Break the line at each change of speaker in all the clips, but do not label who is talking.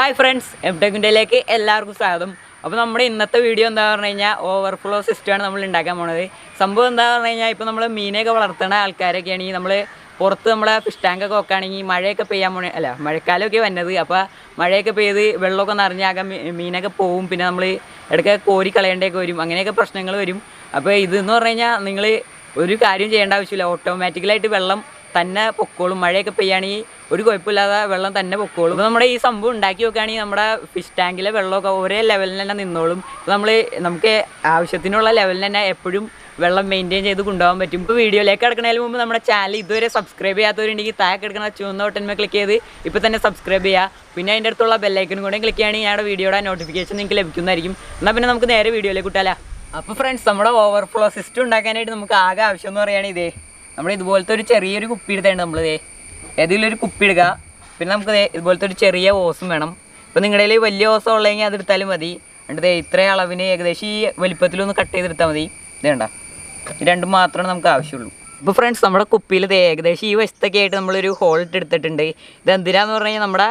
Hi friends, എംടെക്കിൻ്റെയിലേക്ക് എല്ലാവർക്കും സ്വാഗതം. അപ്പോൾ നമ്മുടെ ഇന്നത്തെ വീഡിയോ എന്താ പറഞ്ഞു കഴിഞ്ഞാൽ ഓവർഫ്ലോ സിസ്റ്റമാണ് നമ്മൾ ഉണ്ടാക്കാൻ പോണത്. സംഭവം എന്താ പറഞ്ഞു കഴിഞ്ഞാൽ ഇപ്പോൾ നമ്മൾ മീനൊക്കെ വളർത്തുന്ന ആൾക്കാരൊക്കെ ആണെങ്കിൽ നമ്മൾ പുറത്ത് നമ്മളെ ഫിഷ് ടാങ്കൊക്കെ വെക്കുകയാണെങ്കിൽ മഴയൊക്കെ പെയ്യാൻ പോണേ അല്ല മഴക്കാലമൊക്കെ വന്നത്. അപ്പോൾ മഴയൊക്കെ പെയ്ത് വെള്ളമൊക്കെ നിറഞ്ഞാകെ മീനൊക്കെ പോവും. പിന്നെ നമ്മൾ ഇടയ്ക്ക് കോരി കളയേണ്ടതൊക്കെ വരും, അങ്ങനെയൊക്കെ പ്രശ്നങ്ങൾ വരും. അപ്പോൾ ഇതെന്ന് പറഞ്ഞു കഴിഞ്ഞാൽ നിങ്ങൾ ഒരു കാര്യം ചെയ്യേണ്ട ആവശ്യമില്ല, ഓട്ടോമാറ്റിക്കലായിട്ട് വെള്ളം തന്നെ പൊക്കോളും. മഴയൊക്കെ പെയ്യുകയാണെങ്കിൽ ഒരു കുഴപ്പമില്ലാതെ വെള്ളം തന്നെ പൊക്കോളും. ഇപ്പോൾ നമ്മുടെ ഈ സംഭവം ഉണ്ടാക്കി വെക്കുകയാണെങ്കിൽ നമ്മുടെ ഫിഷ് ടാങ്കിലെ വെള്ളമൊക്കെ ഒരേ ലെവലിൽ തന്നെ നിന്നോളും. ഇപ്പോൾ നമുക്ക് ആവശ്യത്തിനുള്ള ലെവലിൽ തന്നെ എപ്പോഴും വെള്ളം മെയിൻറ്റെയിൻ ചെയ്ത് കൊണ്ടുപോകാൻ പറ്റും. ഇപ്പോൾ വീഡിയോയിലേക്ക് കിടക്കുന്നതിന് മുമ്പ് നമ്മുടെ ചാനൽ ഇതുവരെ സബ്സ്ക്രൈബ് ചെയ്യാത്തവരുണ്ടെങ്കിൽ താഴെ കിടക്കുന്ന ചുവന്ന ബട്ടണിൽ ക്ലിക്ക് ചെയ്ത് ഇപ്പോൾ തന്നെ സബ്സ്ക്രൈബ് ചെയ്യുക. പിന്നെ അതിൻ്റെ അടുത്തുള്ള ബെല്ലൈക്കനും കൂടെ ക്ലിക്ക് ചെയ്യുകയാണെങ്കിൽ ഞങ്ങളുടെ വീഡിയോയുടെ നോട്ടിഫിക്കേഷൻ നിങ്ങൾക്ക് ലഭിക്കുന്നതായിരിക്കും. എന്നാൽ പിന്നെ നമുക്ക് നേരെ വീഡിയോയിലേക്ക് വിട്ടാലോ. അപ്പോൾ ഫ്രണ്ട്സ്, നമ്മുടെ ഓവർഫ്ലോ സിസ്റ്റം ഉണ്ടാക്കാനായിട്ട് നമുക്ക് ആകെ ആവശ്യം എന്ന് പറയുകയാണ് ഇതേ നമ്മൾ ഇതുപോലത്തെ ഒരു ചെറിയൊരു കുപ്പി എടുത്തേണ്ട നമ്മളിതേ ഏതെങ്കിലും ഒരു കുപ്പി എടുക്കുക. പിന്നെ നമുക്ക് ഇതുപോലത്തെ ഒരു ചെറിയ ഓസും വേണം. ഇപ്പോൾ നിങ്ങളുടെ കയ്യിൽ വലിയ ഓസം ഉള്ളതെങ്കിൽ അതെടുത്താലും മതി. എന്നിട്ട് ഇത്രയും അളവിന് ഏകദേശം ഈ വലിപ്പത്തിലൊന്ന് കട്ട് ചെയ്തെടുത്താൽ മതി. ഇതേണ്ട, ഈ രണ്ടും മാത്രമേ നമുക്ക് ആവശ്യമുള്ളൂ. ഇപ്പോൾ ഫ്രണ്ട്സ്, നമ്മുടെ കുപ്പിയിൽ ഏകദേശം ഈ വശത്തൊക്കെ ആയിട്ട് നമ്മളൊരു ഹോൾ എടുത്തിട്ടുണ്ട്. ഇതെന്തിനാന്ന് പറഞ്ഞു കഴിഞ്ഞാൽ നമ്മുടെ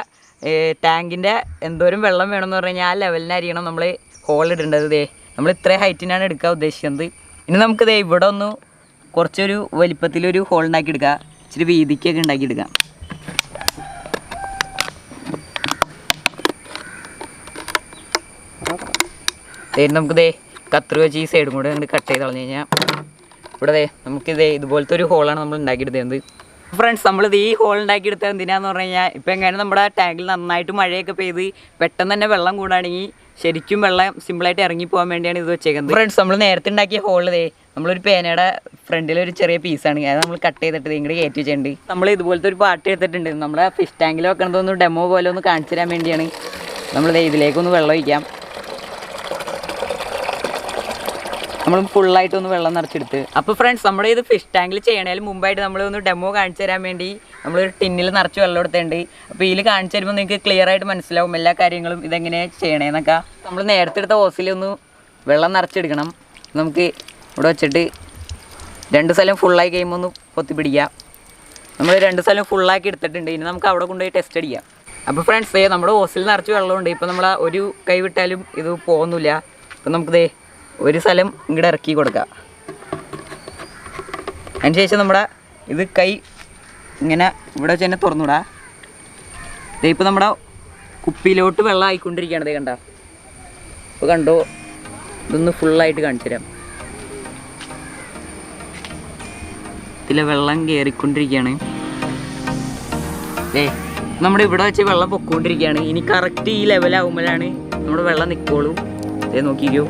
ടാങ്കിൻ്റെ എന്തോരം വെള്ളം വേണമെന്ന് പറഞ്ഞു കഴിഞ്ഞാൽ ആ ലെവലിനായിരിക്കണം നമ്മൾ ഹോൾ ഇടേണ്ടത്. നമ്മൾ ഇത്രയും ഹൈറ്റിനാണ് എടുക്കാൻ ഉദ്ദേശിക്കുന്നത്. ഇനി നമുക്ക് ഇവിടെ ഒന്ന് കുറച്ചൊരു വലിപ്പത്തിലൊരു ഹോൾ ഉണ്ടാക്കി എടുക്കുക, ഇച്ചിരി വീതിക്കൊക്കെ ഉണ്ടാക്കിയെടുക്കാം. നമുക്ക് കത്രി വെച്ച് ഈ സൈഡും കൂടെ അങ്ങോട്ട് കട്ട് ചെയ്ത് കളഞ്ഞു കഴിഞ്ഞാൽ ഇവിടെ നമുക്കിത് ഇതുപോലത്തെ ഒരു ഹോളാണ് നമ്മൾ ഉണ്ടാക്കിയെടുത്തത്. ഫ്രണ്ട്സ്, നമ്മളിത് ഈ ഹോൾ ഉണ്ടാക്കിയെടുത്തത് എന്തിനാന്ന് പറഞ്ഞു കഴിഞ്ഞാൽ ഇപ്പോൾ എങ്ങനെ നമ്മുടെ ടാങ്കിൽ നന്നായിട്ട് മഴയൊക്കെ പെയ്ത് പെട്ടെന്ന് തന്നെ വെള്ളം കൂടാണെങ്കിൽ ശരിക്കും വെള്ളം സിമ്പിളായിട്ട് ഇറങ്ങിപ്പോകാൻ വേണ്ടിയാണ് ഇത് വെച്ചേക്കുന്നത്. ഫ്രണ്ട്സ്, നമ്മൾ നേരത്തെ ഉണ്ടാക്കിയ ഹോളിൽ നമ്മളൊരു പേനയുടെ ഫ്രണ്ടിലൊരു ചെറിയ പീസാണ്, അത് നമ്മൾ കട്ട് ചെയ്തിട്ട് ഇങ്ങോട്ട് കയറ്റി വെച്ചിട്ടുണ്ട്. നമ്മൾ ഇതുപോലത്തെ ഒരു പാട്ട് എടുത്തിട്ടുണ്ട്. നമ്മുടെ ഫിഷ് ടാങ്കിൽ വെക്കണതൊന്ന് ഡെമോ പോലെ ഒന്ന് കാണിച്ചു തരാൻ വേണ്ടിയാണ് നമ്മളിത് ഇതിലേക്കൊന്ന് വെള്ളം ഒഴിക്കാം. നമ്മൾ ഫുള്ളായിട്ടൊന്ന് വെള്ളം നിറച്ചെടുത്ത്. അപ്പോൾ ഫ്രണ്ട്സ്, നമ്മുടെ ഇത് ഫിഷ് ടാങ്കിൽ ചെയ്യണതിന് മുമ്പായിട്ട് നമ്മളൊന്ന് ഡെമോ കാണിച്ചു തരാൻ വേണ്ടി നമ്മളൊരു ടിന്നിൽ നിറച്ച് വെള്ളം എടുത്തിട്ടുണ്ട്. അപ്പോൾ ഇതിൽ കാണിച്ചു തരുമ്പോൾ നിങ്ങൾക്ക് ക്ലിയർ ആയിട്ട് മനസ്സിലാവും എല്ലാ കാര്യങ്ങളും ഇതെങ്ങനെ ചെയ്യണേന്നൊക്കെ. നമ്മൾ നേരത്തെ എടുത്ത ഓസിലൊന്ന് വെള്ളം നിറച്ചെടുക്കണം. നമുക്ക് ഇവിടെ വെച്ചിട്ട് 2 സ്ഥലം ഫുള്ളായി കഴിയുമ്പോൾ ഒന്ന് പൊത്തി പിടിക്കാം. നമ്മൾ 2 സ്ഥലം ഫുള്ളാക്കി എടുത്തിട്ടുണ്ട്. ഇനി നമുക്ക് അവിടെ കൊണ്ടുപോയി ടെസ്റ്റ് അടിക്കാം. അപ്പോൾ ഫ്രണ്ട്സ്, നമ്മുടെ ഓസിൽ നിറച്ച് വെള്ളമുണ്ട്. ഇപ്പോൾ നമ്മൾ ഒരു കൈ വിട്ടാലും ഇത് പോകുന്നില്ല. അപ്പോൾ നമുക്ക് ഒരു സ്ഥലം ഇങ്ങോട്ട് ഇറക്കി കൊടുക്കാം. അതിനുശേഷം നമ്മുടെ ഇത് കൈ ഇങ്ങനെ ഇവിടെ വെച്ച് തന്നെ തുറന്നുവിടാം. ഇപ്പോൾ നമ്മുടെ കുപ്പിയിലോട്ട് വെള്ളം ആയിക്കൊണ്ടിരിക്കുകയാണ്. കണ്ട, ഇപ്പോൾ കണ്ടോ, ഇതൊന്ന് ഫുള്ളായിട്ട് കാണിച്ചു തരാം. ഇതിലെ വെള്ളം കയറിക്കൊണ്ടിരിക്കുകയാണ്. നമ്മുടെ ഇവിടെ വെച്ച് വെള്ളം പൊക്കോണ്ടിരിക്കുകയാണ്. ഇനി കറക്റ്റ് ഈ ലെവലാകുമ്പോഴാണ് നമ്മുടെ വെള്ളം നിൽക്കുള്ളൂ. നോക്കിക്കോ,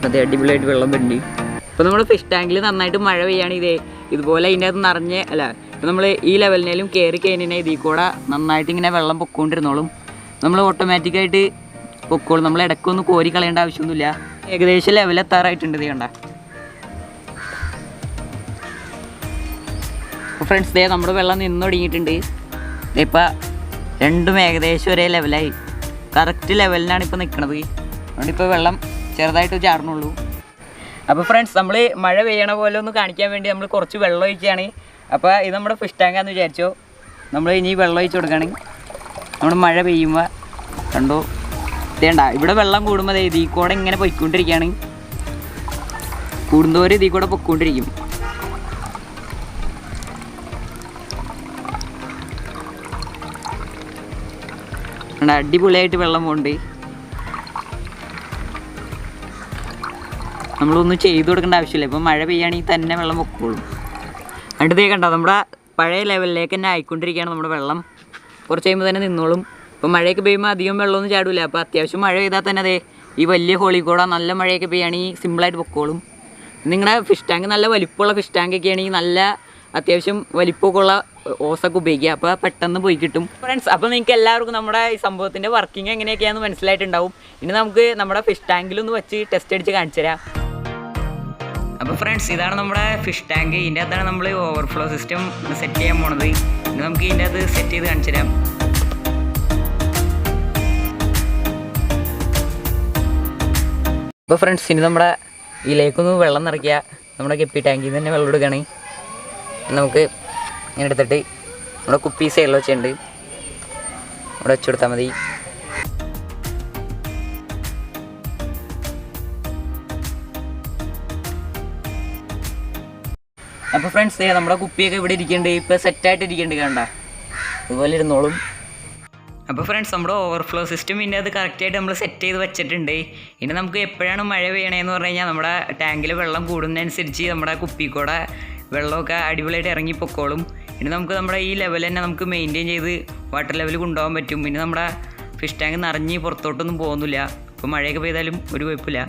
അതെ അടിപൊളിയായിട്ട് വെള്ളം വരുന്നുണ്ട്. ഇപ്പോൾ നമ്മൾ ഫിഷ് ടാങ്കിൽ നന്നായിട്ട് മഴ പെയ്യുകയാണ്. ഇതുപോലെ അതിൻ്റെ അത് നിറഞ്ഞ് ഇപ്പോൾ നമ്മൾ ഈ ലെവലിനേലും കയറി കഴിഞ്ഞാൽ ഇതിൽ കൂടെ നന്നായിട്ട് ഇങ്ങനെ വെള്ളം പൊക്കോണ്ടിരുന്നോളും. നമ്മൾ ഓട്ടോമാറ്റിക്കായിട്ട് പൊക്കോളും. നമ്മൾ ഇടയ്ക്കൊന്ന് കോരി കളയേണ്ട ആവശ്യമൊന്നുമില്ല. ഏകദേശം ലെവലെത്താറായിട്ടുണ്ട്. ഇത് കണ്ട ഫ്രണ്ട്സ്, നമ്മുടെ വെള്ളം നിന്ന് തുടങ്ങിയിട്ടുണ്ട്. ഇപ്പോൾ രണ്ടും ഏകദേശം ഒരേ ലെവലായി, കറക്റ്റ് ലെവലിനാണ് ഇപ്പോൾ നിൽക്കുന്നത്. അതുകൊണ്ട് ഇപ്പോൾ വെള്ളം ചെറുതായിട്ട് ചാടണുള്ളൂ. അപ്പോൾ ഫ്രണ്ട്സ്, നമ്മൾ മഴ പെയ്യണ പോലെ ഒന്ന് കാണിക്കാൻ വേണ്ടി നമ്മൾ കുറച്ച് വെള്ളം ഒഴിക്കുകയാണ്. അപ്പോൾ ഇത് നമ്മുടെ ഫിഷ് ടാങ്കാന്ന് വിചാരിച്ചോ. നമ്മൾ ഇനി വെള്ളം ഒഴിച്ച് കൊടുക്കുകയാണ്. നമ്മൾ മഴ പെയ്യുമ്പോൾ കണ്ടോ, ഇതേണ്ട ഇവിടെ വെള്ളം കൂടുമ്പോൾ ഇതിൽ കൂടെ ഇങ്ങനെ പൊയ്ക്കൊണ്ടിരിക്കുകയാണ്. കൂടുന്തോറും ഇതിൽ കൂടെ പൊയ്ക്കൊണ്ടിരിക്കും. അടിപൊളിയായിട്ട് വെള്ളം പോകുന്നുണ്ട്. നമ്മളൊന്നും ചെയ്തു കൊടുക്കേണ്ട ആവശ്യമില്ല. ഇപ്പോൾ മഴ പെയ്യുകയാണെങ്കിൽ തന്നെ വെള്ളം പൊക്കോളും. അടുത്തേ കണ്ടോ, നമ്മുടെ പഴയ ലെവലിലേക്ക് തന്നെ ആയിക്കൊണ്ടിരിക്കുകയാണ് നമ്മുടെ വെള്ളം. കുറച്ച് കഴിയുമ്പോൾ തന്നെ നിന്നോളും. ഇപ്പോൾ മഴയൊക്കെ പെയ്യുമ്പോൾ അധികം വെള്ളമൊന്നും ചാടില്ല. അപ്പോൾ അത്യാവശ്യം മഴ പെയ്താൽ തന്നെ ഈ വലിയ ഹോളിൽ കൂടെ നല്ല മഴയൊക്കെ പെയ്യുകയാണെങ്കിൽ സിമ്പിളായിട്ട് പൊക്കോളും. നിങ്ങളുടെ ഫിഷ് ടാങ്ക് നല്ല വലിപ്പമുള്ള ഫിഷ് ടാങ്കൊക്കെ ആണെങ്കിൽ നല്ല അത്യാവശ്യം വലിപ്പമൊക്കെ ഉള്ള ഓസൊക്കെ ഉപയോഗിക്കുക. അപ്പോൾ പെട്ടെന്ന് പോയി കിട്ടും. ഫ്രണ്ട്സ്, അപ്പോൾ നിങ്ങൾക്ക് എല്ലാവർക്കും നമ്മുടെ ഈ സംഭവത്തിൻ്റെ വർക്കിംഗ് എങ്ങനെയൊക്കെയാണെന്ന് മനസ്സിലായിട്ടുണ്ടാവും. ഇനി നമുക്ക് നമ്മുടെ ഫിഷ് ടാങ്കിലൊന്ന് വെച്ച് ടെസ്റ്റ് അടിച്ച് കാണിച്ചു തരാം. അപ്പോൾ ഫ്രണ്ട്സ്, ഇതാണ് നമ്മുടെ ഫിഷ് ടാങ്ക്. ഇതിൻ്റെ അകത്താണ് നമ്മൾ ഓവർഫ്ലോ സിസ്റ്റം സെറ്റ് ചെയ്യാൻ പോണത്. ഇനി നമുക്ക് ഇതിൻ്റെ അത് സെറ്റ് ചെയ്ത് കാണിച്ചു തരാം. അപ്പോൾ ഫ്രണ്ട്സ്, ഇനി നമ്മുടെ ഇതിലേക്കൊന്ന് വെള്ളം നിറയ്ക്കുക. നമ്മുടെ ഗപ്പി ടാങ്കിൽ നിന്ന് തന്നെ വെള്ളം എടുക്കുകയാണ്. നമുക്ക് ഇങ്ങനെ എടുത്തിട്ട് നമ്മുടെ കുപ്പി സൈഡിൽ വെച്ചിട്ടുണ്ട്, ഇവിടെ വെച്ച് കൊടുത്താൽ മതി. അപ്പോൾ ഫ്രണ്ട്സ് നമ്മുടെ കുപ്പിയൊക്കെ ഇവിടെ ഇരിക്കുന്നുണ്ട്, ഇപ്പോൾ സെറ്റായിട്ട് ഇരിക്കുന്നുണ്ട്, കണ്ട അതുപോലെ ഇരുന്നോളും. അപ്പോൾ ഫ്രണ്ട്സ് നമ്മുടെ ഓവർഫ്ലോ സിസ്റ്റം പിന്നെ അത് കറക്റ്റായിട്ട് നമ്മൾ സെറ്റ് ചെയ്ത് വെച്ചിട്ടുണ്ട്. ഇനി നമുക്ക് എപ്പോഴാണ് മഴ പെയ്യണതെന്ന് പറഞ്ഞു കഴിഞ്ഞാൽ നമ്മുടെ ടാങ്കിൽ വെള്ളം കൂടുന്നതനുസരിച്ച് നമ്മുടെ കുപ്പിക്കൂടെ വെള്ളമൊക്കെ അടിപൊളിയായിട്ട് ഇറങ്ങിപ്പൊക്കോളും. ഇനി നമുക്ക് നമ്മുടെ ഈ ലെവൽ തന്നെ നമുക്ക് മെയിൻറ്റെയിൻ ചെയ്ത് വാട്ടർ ലെവൽ കൊണ്ടുപോകാൻ പറ്റും. ഇനി നമ്മുടെ ഫിഷ് ടാങ്ക് നിറഞ്ഞ് പുറത്തോട്ടൊന്നും പോകുന്നില്ല. അപ്പോൾ മഴയൊക്കെ പെയ്താലും ഒരു കുഴപ്പമില്ല.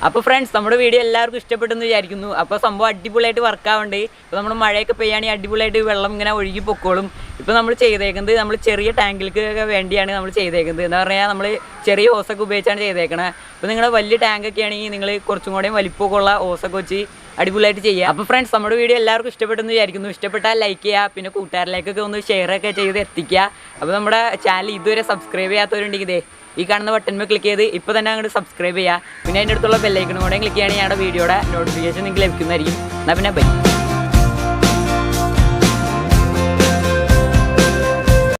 അപ്പോൾ ഫ്രണ്ട്സ് നമ്മുടെ വീഡിയോ എല്ലാവർക്കും ഇഷ്ടപ്പെട്ടെന്ന് വിചാരിക്കുന്നു. അപ്പോൾ സംഭവം അടിപൊളിയായിട്ട് വർക്കാവുന്നുണ്ട്. ഇപ്പോൾ നമ്മൾ മഴയൊക്കെ പെയ്യുകയാണെങ്കിൽ അടിപൊളിയായിട്ട് വെള്ളം ഇങ്ങനെ ഒഴുകി പൊക്കോളും. ഇപ്പോൾ നമ്മൾ ചെയ്തേക്കുന്നത് നമ്മൾ ചെറിയ ടാങ്കിലേക്ക് വേണ്ടിയാണ് നമ്മൾ ചെയ്തേക്കുന്നത്. എന്ന് പറഞ്ഞാൽ നമ്മൾ ചെറിയ ഹോസൊക്കെ ഉപയോഗിച്ചാണ് ചെയ്തേക്കണത്. ഇപ്പോൾ നിങ്ങളുടെ വലിയ ടാങ്കൊക്കെ ആണെങ്കിൽ നിങ്ങൾ കുറച്ചും കൂടെയും വലിപ്പമൊക്കെ ഉള്ള ഹോസൊക്കെ വെച്ച് അടിപൊളിയായിട്ട് ചെയ്യുക. അപ്പോൾ ഫ്രണ്ട്സ് നമ്മുടെ വീഡിയോ എല്ലാവർക്കും ഇഷ്ടപ്പെട്ടെന്ന് വിചാരിക്കുന്നു. ഇഷ്ടപ്പെട്ടാൽ ലൈക്ക് ചെയ്യുക, പിന്നെ കൂട്ടുകാരിലേക്കൊക്കെ ഒന്ന് ഷെയറൊക്കെ ചെയ്ത് എത്തിക്കുക. അപ്പോൾ നമ്മുടെ ചാനൽ ഇതുവരെ സബ്സ്ക്രൈബ് ചെയ്യാത്തവരുണ്ടെങ്കിൽ ഈ കാണുന്ന ബട്ടണിൽ ക്ലിക്ക് ചെയ്ത് ഇപ്പോൾ തന്നെ അങ്ങോട്ട് സബ്സ്ക്രൈബ് ചെയ്യുക. പിന്നെ അതിൻ്റെ അടുത്തുള്ള ബെല്ലൈക്കണും കൂടെ ക്ലിക്ക് ചെയ്യുകയാണെങ്കിൽ ഞങ്ങളുടെ വീഡിയോയുടെ നോട്ടിഫിക്കേഷൻ നിങ്ങൾക്ക് ലഭിക്കുന്നതായിരിക്കും. എന്നാൽ പിന്നെ ബൈ.